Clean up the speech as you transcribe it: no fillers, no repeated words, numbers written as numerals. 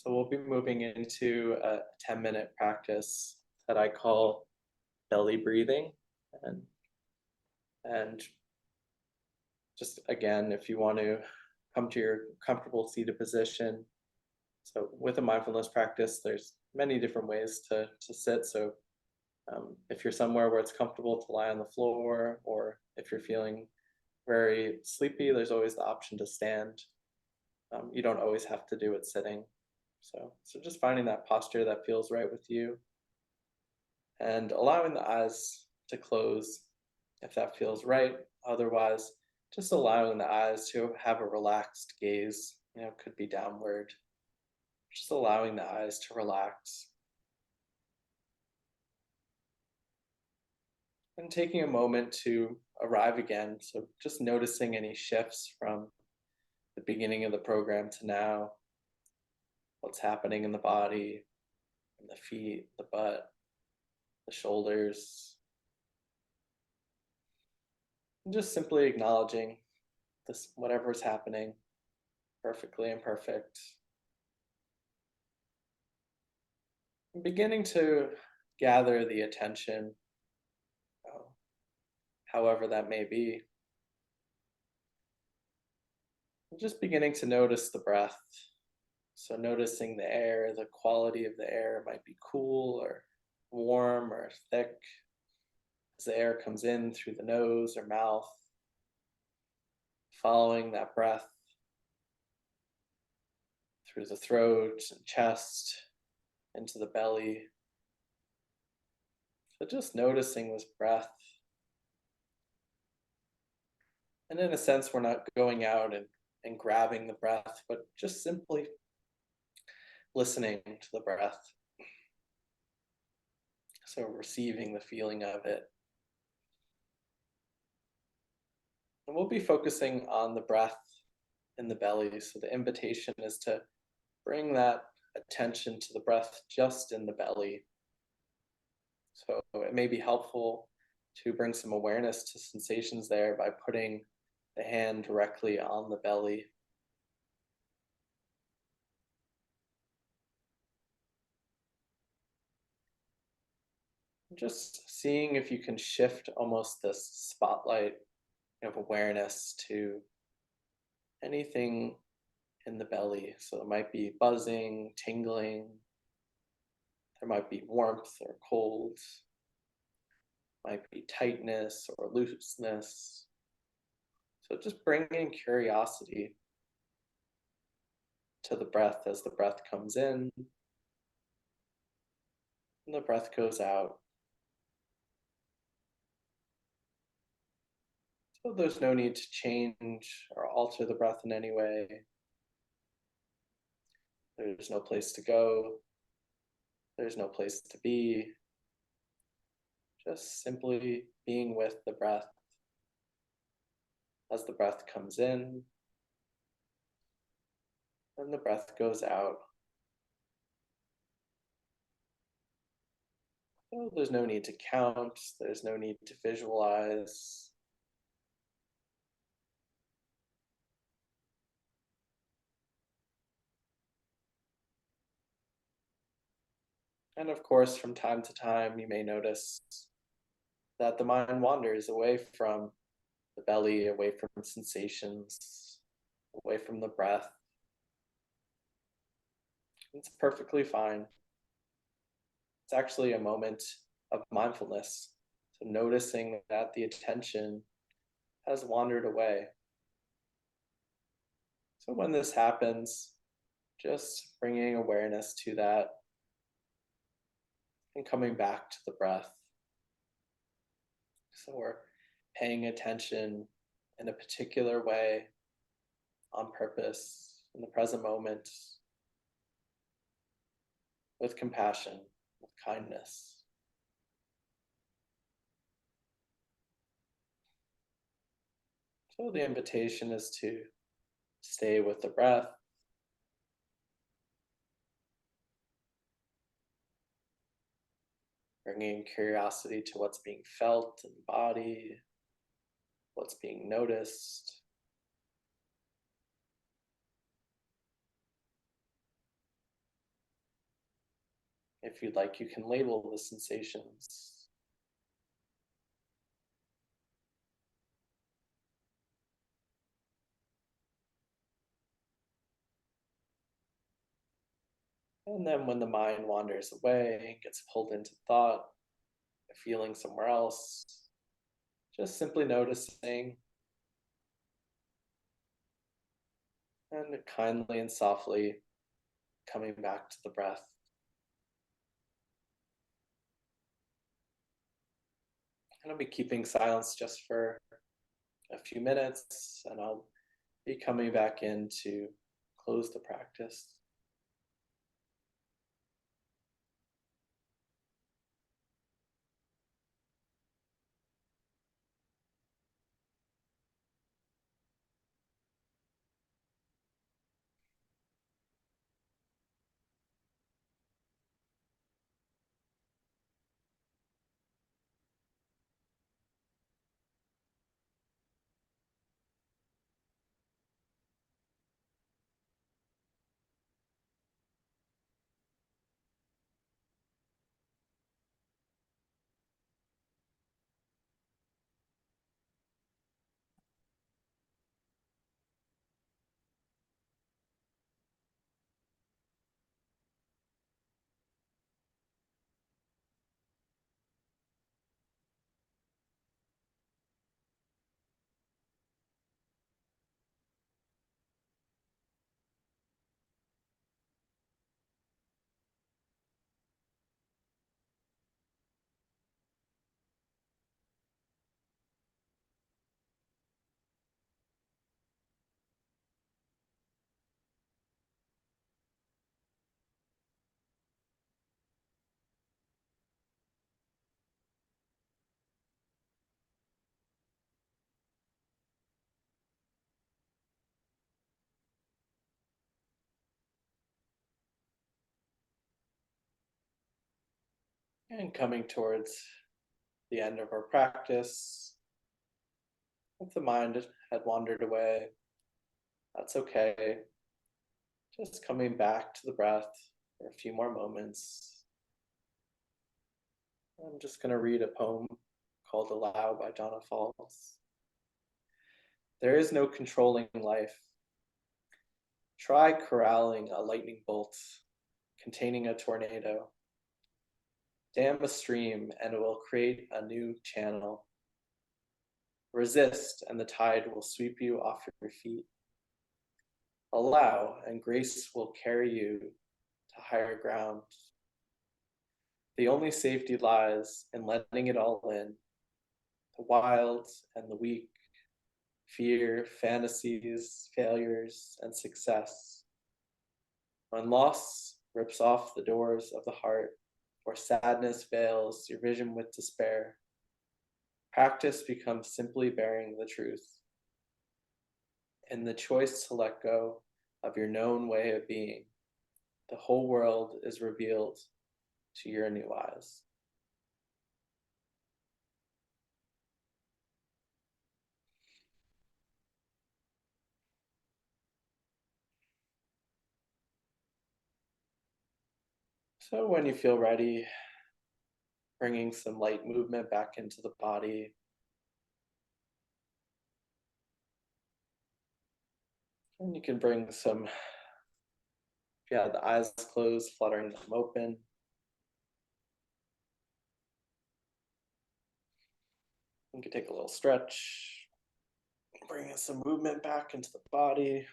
So we'll be moving into a 10-minute practice that I call belly breathing. And, and just again, if you want to come to your comfortable seated position. So with a mindfulness practice, there's many different ways to sit. So if you're somewhere where it's comfortable to lie on the floor, or if you're feeling very sleepy, there's always the option to stand. You don't always have to do it sitting. So just finding that posture that feels right with you and allowing the eyes to close if that feels right. Otherwise, just allowing the eyes to have a relaxed gaze, could be downward. Just allowing the eyes to relax. And taking a moment to arrive again. So just noticing any shifts from the beginning of the program to now. What's happening in the body, in the feet, the butt, the shoulders. And just simply acknowledging this, whatever's happening, perfectly imperfect. And beginning to gather the attention, however that may be. And just beginning to notice the breath. So noticing the air, the quality of the air might be cool or warm or thick as the air comes in through the nose or mouth. Following that breath through the throat and chest, into the belly. So just noticing this breath. And in a sense, we're not going out and grabbing the breath, but just simply listening to the breath. So receiving the feeling of it. And we'll be focusing on the breath in the belly. So the invitation is to bring that attention to the breath just in the belly. So it may be helpful to bring some awareness to sensations there by putting the hand directly on the belly. Just seeing if you can shift almost this spotlight of awareness to anything in the belly. So it might be buzzing, tingling, there might be warmth or cold, might be tightness or looseness. So just bringing curiosity to the breath as the breath comes in and the breath goes out. So there's no need to change or alter the breath in any way. There's no place to go. There's no place to be. Just simply being with the breath as the breath comes in and the breath goes out. So there's no need to count. There's no need to visualize. And of course, from time to time, you may notice that the mind wanders away from the belly, away from sensations, away from the breath. It's perfectly fine. It's actually a moment of mindfulness. So noticing that the attention has wandered away. So when this happens, just bringing awareness to that and coming back to the breath. So we're paying attention in a particular way on purpose in the present moment with compassion, with kindness. So the invitation is to stay with the breath. Bringing curiosity to what's being felt in the body, what's being noticed. If you'd like, you can label the sensations. And then when the mind wanders away, gets pulled into thought, feeling somewhere else, just simply noticing and kindly and softly coming back to the breath. And I'll be keeping silence just for a few minutes, and I'll be coming back in to close the practice. And coming towards the end of our practice, if the mind had wandered away, that's okay. Just coming back to the breath for a few more moments. I'm just going to read a poem called Aloud by Donna Falls. There is no controlling life. Try corralling a lightning bolt containing a tornado. Dam a stream and it will create a new channel. Resist and the tide will sweep you off your feet. Allow and grace will carry you to higher ground. The only safety lies in letting it all in. The wild and the weak, fear, fantasies, failures, and success. When loss rips off the doors of the heart, or sadness veils your vision with despair, practice becomes simply bearing the truth. In the choice to let go of your known way of being, the whole world is revealed to your new eyes. So when you feel ready, bringing some light movement back into the body. And you can bring some, if you have the eyes closed, fluttering them open. You can take a little stretch, bringing some movement back into the body.